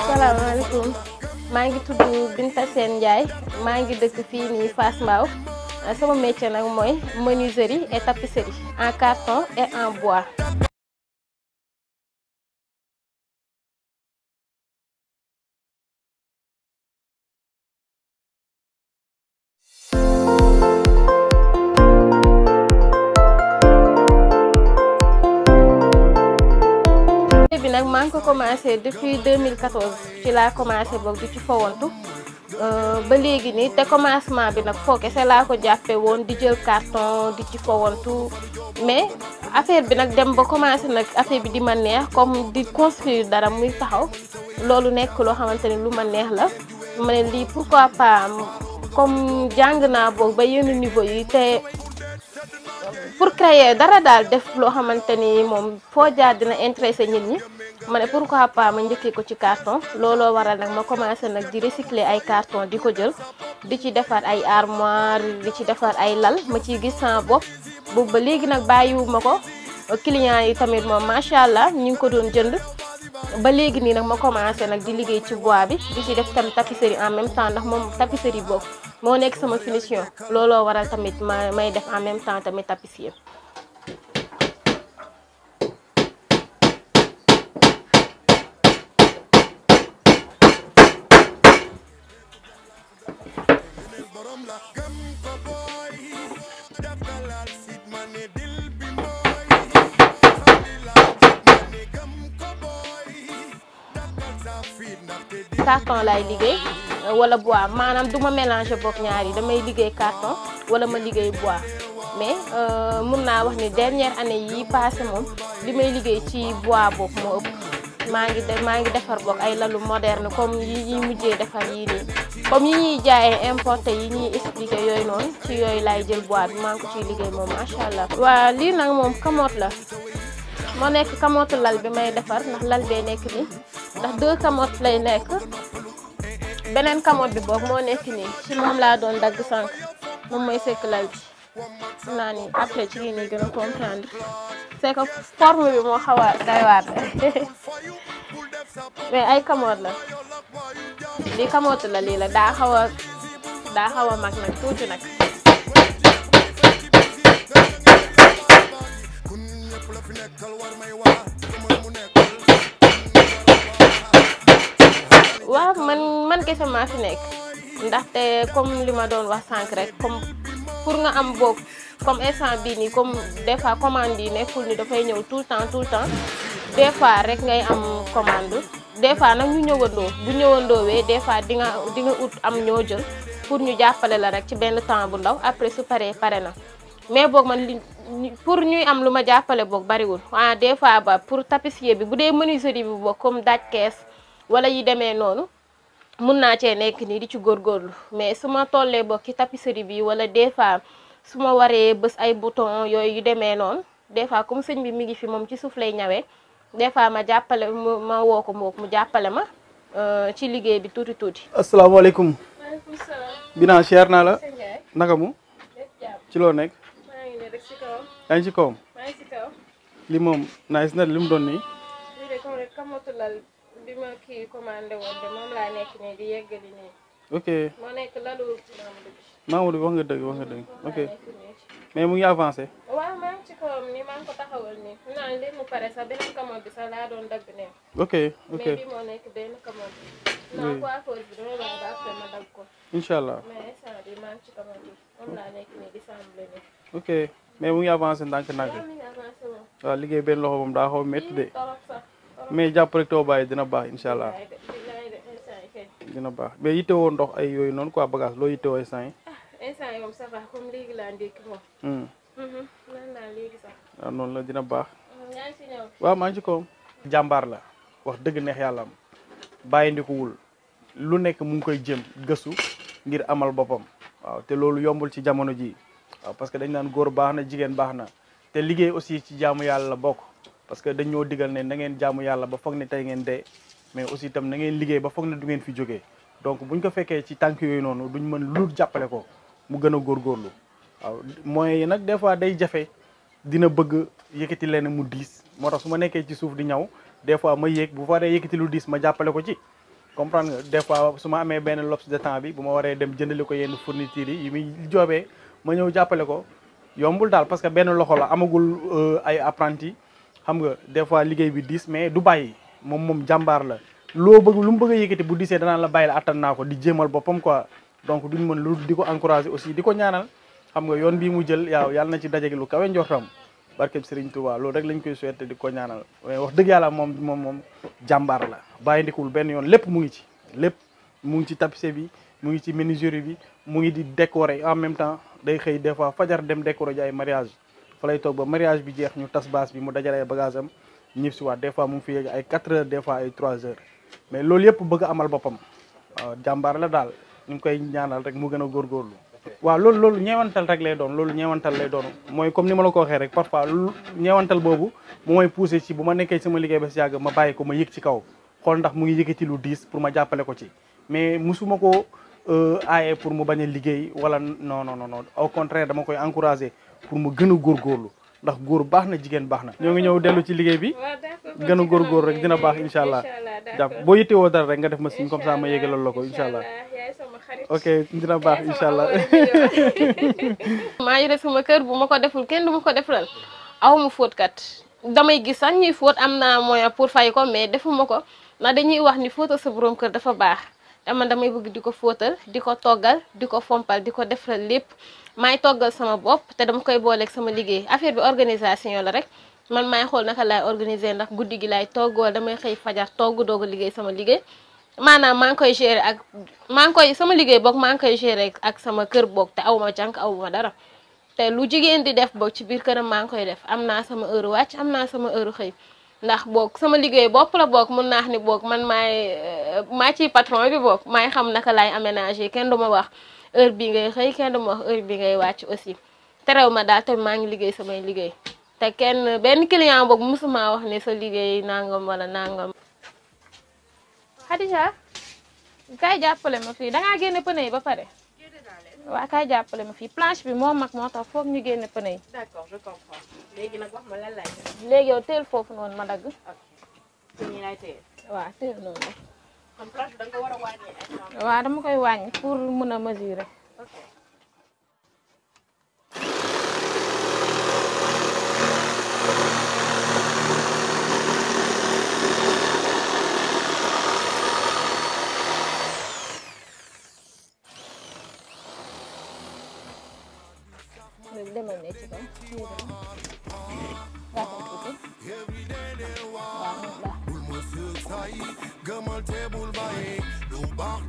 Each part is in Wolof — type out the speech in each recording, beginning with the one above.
salaamaaleykum maa ngi tudd Binta Sène Ndiaye maa ngi dëkk fii nii Fass Mbao sama métier nag mooy menuiserie et tapisserie en carton et en bois. bi nag maa ngi ko commencé depuis 2014 ci laa commencé boog di ci fawantu ba léegi nii te commencement bi nag foo kese laa ko jàppe woon di jël carton di ci fawantu mais affaire bi nag dem ba commencé nag affaire bi di ma neex comme di construire dara muy taxaw loolu nekk loo xamante ni lu ma neex la ma ne lii pourquoi pas comme jàng naa boog ba yenn niveau yi te pour créer dara daal def loo xamante ni moom foo jaar dina intéressé nit ñi ma ne pourquoi pas ma njëkkee ko ci carton looloo waral nag ma commencé nag di recycler ay carton di ko jël di ci defar ay armoire di ci defar ay lal ma ciy gis sama bopp boobu ba léegi nag bàyyiwuma ko clients yi tamit moom macha allah ñu ngi ko doon jënd ba léegi nii nag ma commencé nag di liggéey ci bois bi di ci def tamit tapisserie en même temps ndax moom tapisserie boobu moo nekk sama finition looloo waral tamit may def en même temps tamit tapissier. carton laay liggéey wala bois maanaam du ma mélanger boog ñaar yi damay liggéey carton wala ma liggéey bois mais mun naa wax ni dernière année yi passé moom li may liggéey ci bois boog moo ëpp maa ngi defar boog ay lalu moderne comme yi ñuy mujjee defar yii nii comme yi ñuy jaayee importé yi ñuy expliqué yooyu noonu ci yooyu laay jël bois bi maa ngi ko ciy liggéey moom macha allah. waa lii nag moom kamoot la moo nekk kamootu lal bi may defar ndax lal bee nekk nii ndax 2 kamoot lay nekk beneen kamoot bi boog moo nekk nii ci moom laa doon dagg sànq moom mooy sekk lal bi xam naa ni après ci lii nii gën a comprendre c'est que forme bi moo xaw a doy waar mais ay kamoot la lii kamootu la lii la daa xaw a mag nag tuuti nag. waaw man kese maa fi nekk ndaxte comme li ma doon wax sànq rek comme pour nga am boog comme instant bii nii comme des fois commande yi nekkul ni dafay ñëw tout le temps des fois rek ngay am commande des fois nag ñu ñëwandoo bu ñëwandoowee des fois di nga ut am ñoo jël pour ñu jàppale la rek ci benn temps bu ndaw après su pare na mais boog man li pour ñuy am lu ma jàppale boog bariwul waaw des fois ba pour tapissier bi bu dee menuiserie bi boog comme daj kees wala yi demee noonu mun naa cee nekk nii di ci góorgóorlu mais su ma tollee boog ci tapisserie bi wala des fois su ma waree bës ay bouton yooyu yu demee noonu des fois comme sëñ bi mi ngi fi moom ci suuf lay ñawee des fois ma jàppale ma woo ko mu jàppale ma ci liggéey bi tuuti. asalaamaaleykum. maaleykum salaam. Bina cher naa la. naka mu. ci loo nekk. maa ngi ne rek ci kawam. yaa ngi ci kawam. maa ngi ci kaw. li moom nice na li mu doon nii. lii de comme rek kamatu lal bi ma kii commandé woon de moom laa nekk nii di yeggali nii. ok moo nekk lalu Mamadou wax nga dëgg ok mais mu ngi avancé. waaw maa ngi ci kawam nii maa ngi ko taxawal nii mu naan léegi mu pare sax beneen kamoot bi sax laa doon dagg ne. ok mais bi moo nekk benn kamoot bi. non coiffeuse bi damay wax ba après ma dagg ko. incha allah mais instant bi maa ngi ci kamoot bi moom laa nekk nii di semblé nii. ok mais mu ngi avancé ndànk-ndànk. waaw mi ngi avancé moom. waaw liggéey benn loxo moom daa xaw a métti de. torop sax. mais jàpp rek too bàyyi dina baax incha allah. dina baax mais yittewoo ndox ay yooyu noonu quoi bagage loo yittewoo instant yi. instant yi moom ça va comme léegi laa ndékki moom. nan naa léegi sax. waaw noonu la dina baax. yaa ngi si ñëw. waaw maa ngi ci kawam. jàmbaar la wax dëgg neex yàlla am bàyyi ndikuwul lu nekk mu ngi koy jëm gëstu ngir amal boppam waaw te loolu yombul ci jamono ji waaw parce que dañ naan góor baax na jigéen baax na te liggéey aussi ci jaamu yàlla la bokk parce que dañ ñoo digal ne na ngeen jaamu yàlla ba foog ne tey ngeen dee mais aussi itam na ngeen liggéey ba foog ne du ngeen fi jógee donc buñ ko fekkee ci tànk yooyu noonu duñ mën lu jàppale ko mu gën a góorgóorlu waaw moyens yi nag des fois day jafe dina bëgg yëkkati leen mu diis moo tax su ma nekkee ci suuf di ñaw des fois ma yéeg bu faree yëkkati lu diis ma jàppale ko ci comprendre nga des fois su ma amee benn laps de temps bi bu ma waree dem jëndali ko yenn fournitures yi muy joobee ma ñëw jàppale ko yombul daal parce que benn loxo la amagul ay apprenti xam nga des fois liggéey bi diis mais du bàyyi moom jàmbaar la loo bëgg lu mu bëgg a yëkkati bu diisee danaan la bàyyi la attan naa ko di jéemal boppam quoi donc duñ mën lu di ko encourager aussi di ko ñaanal xam nga yoon bii mu jël yàlla na ci dajegi lu kawe njortam barkeb Serigne Touba loolu rek lañ koy souhaité di ko ñaanal mais wax dëgg yàlla moom jàmbaar la bàyyi ndikul benn yoon lépp mu ngi ci lépp mu ngi ci tapissier bi mu ngi ci menuiserie bi mu ngi di décorer en même temps day xëy des fois fajar dem décorer ji ay mariage fa lay toog ba mariage bi jeex ñu tas baas bi mu dajale ay bagage am ñib si waat des fois mu ngi fi yegg ay 4 heures des fois ay 3 heures mais loolu yëpp bëgg amal boppam waaw jàmbaar la daal ñu ngi koy ñaanal rek mu gën a góorgóorlu waaw loolu ñeewantal rek lay doon loolu ñeewantal lay doon mooy comme ni ma la ko waxee rek parfois ñeewantal boobu mu mooy poussé ci bu ma nekkee sama liggéey ba si yàgg ma bàyyi ko ma yëg ci kaw xool ndax mu ngi yëkkati lu diis pour ma jàppale ko ci mais musuma ko aaye pour mu bañ a liggéey wala non au contraire dama koy encouragé pour mu gën a góorgóorlu ndax góor baax na jigéen baax na ñoo ngi ñëw dellu ci liggéey bi gën a góorgóorlu rek dina baax incha allah jàpp boo yittewoo dara rek nga def ma signe comme ça ma yégalal la ko incha allah ok dina baax incha allah maa yore sama kër bu ma ko deful kenn du ma ko defal aw ma fóotkat damay gis sax ñuy fóot am naa moyen pour fay ko mais defuma ko ndax dañuy wax ni fóotal sa borom kër dafa baax te man damay bëgg di ko fóotal di ko toggal di ko fompal di ko defal lépp maay toggal sama bopp te dama koy booleeg sama liggéey affaire bi organisation la rek man maay xool naka laay organiser ndax guddi gi laay togg wala damay xëy fajar togg doog a liggéey sama liggéey maanaam maa ngi koy gérer ak sama liggéey boog maa ngi koy gérer ak sama kër boog te aw ma jànk aw ma dara te lu jigéen di def boog ci biir këram maa ngi koy def am naa sama heure wàcc am naa sama heure xëy ndax boog sama liggéey bopp la boog mun naa ni boog man maa ciy patron bi boog maay xam naka laay aménager kenn du ma wax heure bi ngay xëy kenn du ma wax heure bi ngay wàcc aussi terew ma daal te maa ngi liggéey samay liggéey te benn client boog musuma wax ne sa liggéey nangam wala nangam. Khadija kaay jàppale ma fii dangaa génne pneu yi ba pare. waaw kaay jàppale ma fii planche bi moo mag moo tax foog ñu génne pneu yi. D'accord, je comprends. léegi nag wax ma lan laay def. léegi yow teel foofu noonu ma dagg. ok te nii laay téye. waaw teel noonu. kon planche bi da nga ko war a wàññi instant. waaw dama koy wàññi pour mën a mesurer. ok. léegi demal ne ci kaw. waaw tuuti. waaw mu baax.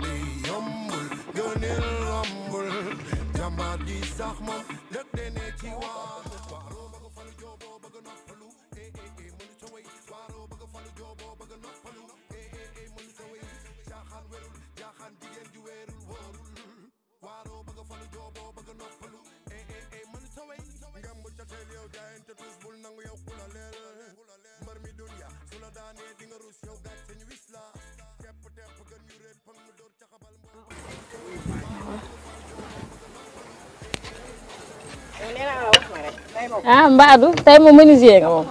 ah Mbadou tey moom menuisier nga moom.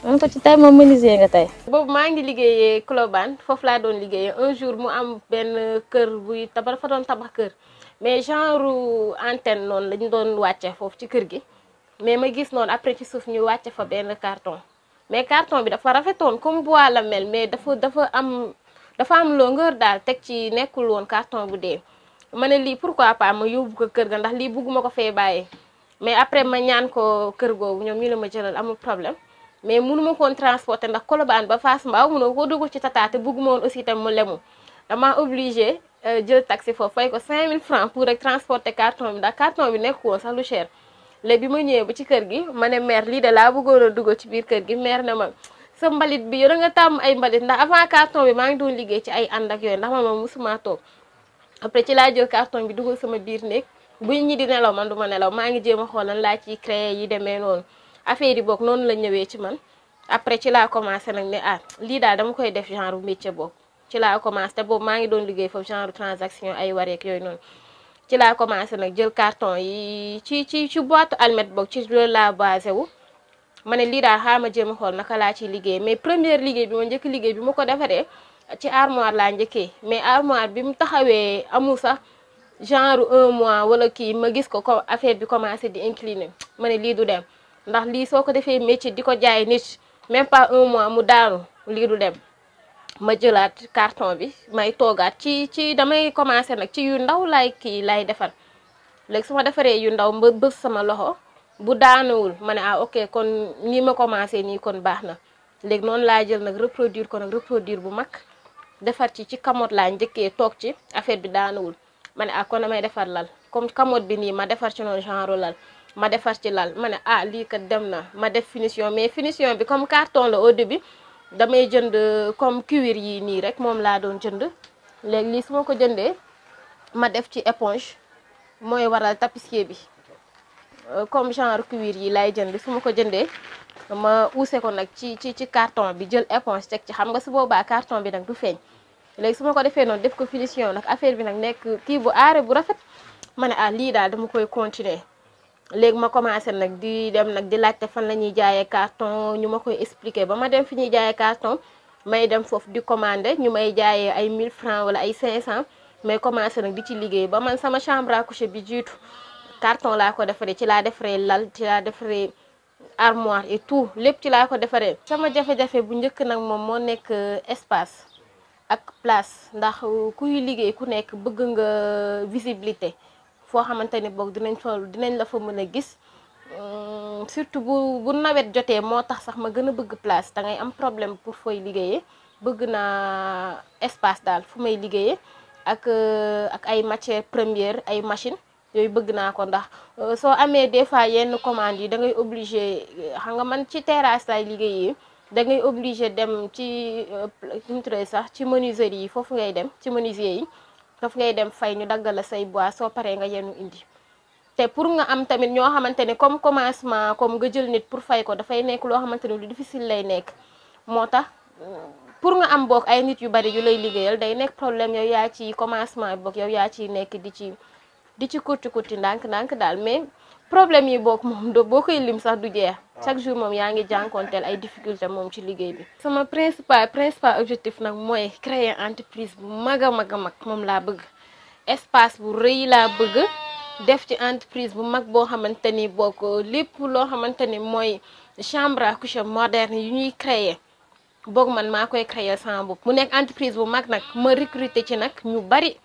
man ko ci tey moom menuisier nga tey. boobu maa ngi liggéeyee Colobane foofu laa doon liggéeyee un jour mu am benn kër buy tabax dafa doon tabax kër mais genre antenne noonu lañu doon wàcce foofu ci kër gi mais ma gis noonu après ci suuf ñu wàcce fa benn carton mais carton bi dafa rafetoon comme bois la mel mais dafa am longueur daal teg ci nekkul woon carton bu dee ma ne lii pourquoi pas ma yóbbu ko kër ga ndax lii bugguma ko fee bàyyee mais après ma ñaan ko kër googu ñoom ñu la ma jëlal amul problème mais mënuma koon transporter ndax Colobane ba Fass Mbao mënoo ko dugg ci Tata te bugguma woon aussi tam mu lemu dama obligé jël taxi foofu fay ko 5000 francs pour rek transporter carton bi ndax carton bi nekk woon sax lu cher léegi bi ma ñëwee ba ci kër gi ma ne mère lii de laa bëggoon a dugg ci biir kër gi mère ne ma sa mbalit bi yore nga tàmm ay mbalit ndax avant carton bi maa ngi doon liggéey ci ay ànd ak yooyu ndax ma musuma toog après ci laa jël carton bi dugal sama biir néeg bu ñi di nelaw man du ma nelaw maa ngi jéem a xool lan laa ciy créé yi demee noonu affaire yi boog noonu la ñëwee ci man après ci laa commencé nag ne lii daal dama koy def genre métier boobu ci laa commencé te boobu maa ngi doon liggéey foofu genre transaction ay wareek yooyu noonu ci laa commencé nag jël carton yi ci boîte almet boog ci loolu laa basé wu ma ne lii daal xaama jéem a xool naka laa ciy liggéey mais première liggéey bi ma njëkk liggéey bi ma ko defaree ci armoire laa njëkkee mais armoire bi mu taxawee amul sax genre 1 mois wala kii ma gis ko affaire bi commencé di incliner ma ne lii du dem ndax lii soo ko defee métier di ko jaay nit même pas 1 mois mu daanu lii du dem. ma jëlaat carton bi may toogaat ci damay commencé nag ci yu ndaw lay defar léegi su ma defaree yu ndaw ma bës sama loxo bu daanuwul ma ne ok kon nii ma commencé nii kon baax na léegi noonu laa jël nag reproduire ko nag reproduire bu mag defar ci camotte laa njëkkee toog ci affaire bi daanuwul ma ne kon damay defar lal comme camotte bi nii ma defar ci noonu genre lal ma defar ci lal ma ne lii kat dem na ma def finition mais finition bi comme carton la au début damay jënd comme cuir yi nii rek moom laa doon jënd léegi lii su ma ko jëndee ma def ci éponge mooy waral tapissier bi comme genre cuir yi lay jënd su ma ko jëndee ma uuse ko nag ci carton bi jël éponge teg ci xam nga su boobaa carton bi nag du feeñ léegi su ma ko defee noonu def ko finition nag affaire bi nag nekk kii bu aare bu rafet ma ne lii daal dama koy continuer léegi ma commencé nag di dem nag di laajte fan la ñuy jaayee carton ñu ma koy expliquer ba ma dem fi ñuy jaayee carton may dem foofu di commander ñu may jaayee ay 1000 francs wala ay 500 may commencé nag di ci liggéey ba man sama chambre à coucher bi jiitu carton laa ko defaree ci laa defaree lal ci laa defaree armoire et tout lépp ci laa ko defaree. sama jafe-jafe bu njëkk nag moom moo nekk espace ak place ndax kuy liggéey ku nekk bëgg nga visibilité. foo xamante ni boog dinañ la fa mën a gis surtout bu nawet jotee moo tax sax ma gën a bëgg place da ngay am problème pour fooy liggéeyee bëgg naa espace daal fu may liggéeyee ak ay matières premières ay machine yooyu bëgg naa ko ndax soo amee des fois yenn commandes yi da ngay obligé xam nga man ci terrasse lay liggéeyee da ngay obligé dem ci sax ci menuiserie yi foofu ngay dem ci menuisier yi daf ngay dem fay ñu daggal la say bois soo paree nga yenu indi te pour nga am tamit ñoo xamante ne comme commencement comme nga jël nit pour fay ko dafay nekk loo xamante ne lu difficile lay nekk moo tax pour nga am boog ay nit yu bari yu lay liggéeyal day nekk problème yow yaa ci commencement bi boog yow yaa ciy nekk di ci kurti ndànk daal mais problème yi boog moom boo koy lim sax du jeex chaque jour moom yaa ngi jànkonteel ay difficulté moom ci liggéey bi. sama principal objectif nag mooy créer entreprise bu mag a mag moom laa bëgg espace bu rëy laa bëgg def ci entreprise bu mag boo xamante ni boo ko lépp loo xamante ni mooy chambre à coucher moderne yu ñuy créer boog man maa koy créer sama bopp mu nekk entreprise bu mag nag ma recruter ci nag ñu bari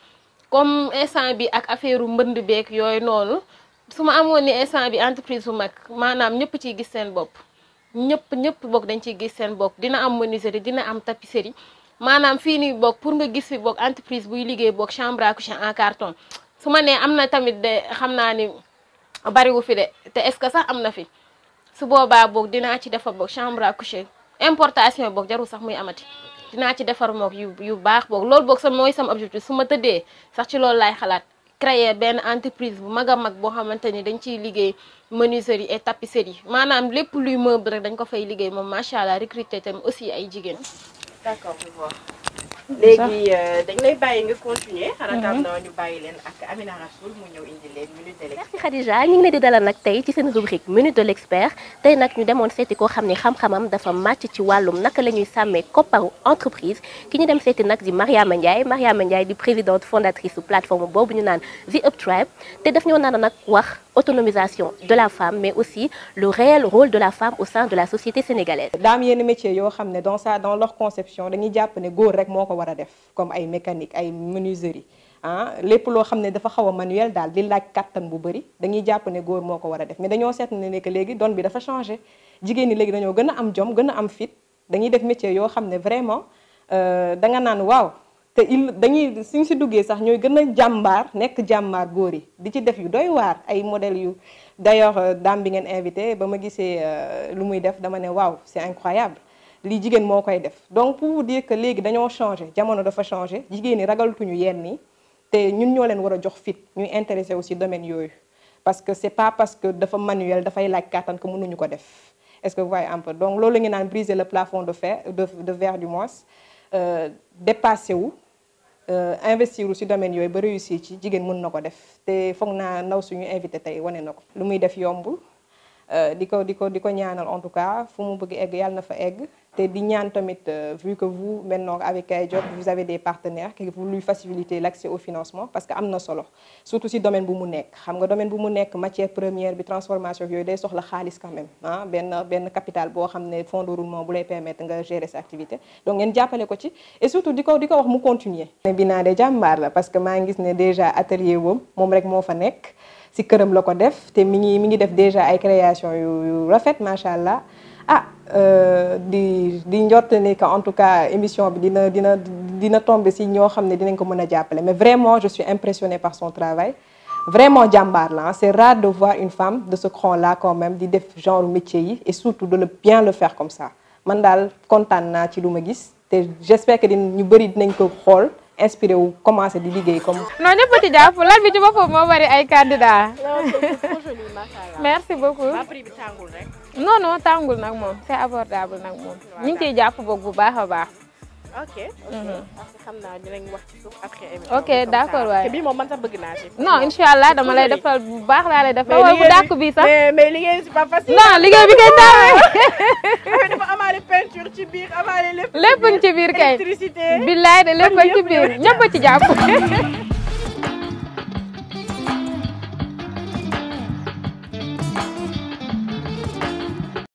comme instant bi ak affaire mbënd beek yooyu noonu. su ma amoon ni instant bi entreprise bu mag maanaam ñëpp ciy gis seen bopp ñëpp boog dañ ciy gis seen bopp dina am menuiserie dina am tapisserie maanaam fii nii boog pour nga gis fi boog entreprise buy liggéey boog chambre à coucher en carton su ma nee am na tamit de xam naa ni bariwu fi de te est-ce que sax am na fi su boobaa boog dinaa ci defar boog chambre à coucher importation boog jarul sax muy amati dinaa ci defar mook yu baax boog loolu boog mooy sama objectif su ma tëddee sax ci loolu laay xalaat créer benn entreprise bu mag a mag boo xamante ni dañ ciy liggéey menuiserie et tapisserie maanaam lépp luy meuble rek dañ ko fay liggéey moom macha allah recruter tam aussi ay jigéen. d'accord je vois. léegi dañ lay bàyyi nga continuer. xanaa tam na ñu bàyyi leen ak Amina Rassoul mu ñëw indi leen minute de l'expert. merci Khadija ñu ngi leen di dalal nag tey ci seen rubrique minute de l'expert tey nag ñu demoon seeti koo xam ne xam-xamam dafa màcc ci wàllum naka la ñuy sàmmee kopparu entreprise ki ñu dem seeti nag di Mariama Ndiaye di présidente fondatrice su plateforme boobu ñu naan The Up Tribe te daf ñoo naan nag wax autonomisation de la femme mais aussi le réel rôle de la femme au sein de la société sénégalaise. daam yenn métiers yoo xam ne dans leur conception dañuy jàpp ne góor rek moo ko war a def comme ay mécanique ay menuiserie lépp loo xam ne dafa xaw a manuel daal di laaj kattan bu bëri dañuy jàpp ne góor moo ko war a def mais dañoo seet ne que léegi don bi dafa changé jigéen ñi léegi dañoo gën a am jom gën a am fit dañuy def métier yoo xam ne vraiment danga naan waaw te dañuy suñ si duggee sax ñooy gën a jàmbaar nekk jàmbaar góor yi di ci def yu doy waar ay modèles yu d'ailleurs dame bi ngeen invité ba ma gisee lu muy def dama ne waaw c'est incroyable lii jigéen moo koy def donc pour vous dire que léegi dañoo changé jamono dafa changé jigéen ñi ragaltuñu yenn yi te ñun ñoo leen war a jox fit ñuy intéressé aussi domaine yooyu parce que c'est pas parce que dafa manuel dafay laaj kàttan que mënuñu ko def est-ce que vous voyez un peu donc loolu la ñu naan briser le plafond de verre du moins dépassé wu investir ci domaine yooyu ba réussir ci jigéen mën na ko def te foog naa ndaw suñu invité tey wane na ko lu muy def yombul di ko ñaanal en tout cas fu mu bëgg egg yàlla na fa egg te di ñaan tamit vu que vous maintenant avec Kaye Diop vous avez des partenaires que vous lui facilitez l'accès au financement parce que am na solo surtout si domaine bu mu nekk xam nga domaine bu mu nekk matière première bi transformation yooyu day soxla xaalis quand même ah benn capital boo xam ne fonds de roulement bu lay permettre nga gérer sa activité donc ngeen jàppale ko ci et surtout di ko wax mu continuer ne Binadé jàmbaar la parce que maa ngi gis ne déjà atelier woom moom rek moo fa nekk si këram la ko def te mi ngi def déjà ay création yu rafet macha allah di njort ne que en tout cas émission bi dina tomber si ñoo xam ne dinañ ko mën a jàppale mais vraiment je suis impressionnée par son travail vraiment jàmbaar la c'est rare de voir une femme de ce cran là quand même di def genre métier yi et surtout de bien le faire comme ça man daal kontaan naa ci lu ma gis te j'espère que ñu bëri dinañ ko xool inspiré wu commencé di liggéey comme. non ñëpp ci jàpp lan bi ci boppam moo bari ay candidats. merci beaucoup. prix bi tàngul rek. non tàngul nag moom c'est abordable nag moom. ñu ngi ciy jàpp boog bu baax a baax. ok parce que xam naa dinañ wax ci suuf après émission. ok d'accord waay bii moom man sax bëgg naa ci. non incha allah dama lay defal bu baax laa lay defal. wala bu dàkk bi sax mais liggéey c'est pas facile. non liggéey bi kay tawee. dafa amaale peinture ci biir amaale lépp. lépp ci biir kay électricité. billaay de lépp ci biir ñëpp ci jàpp.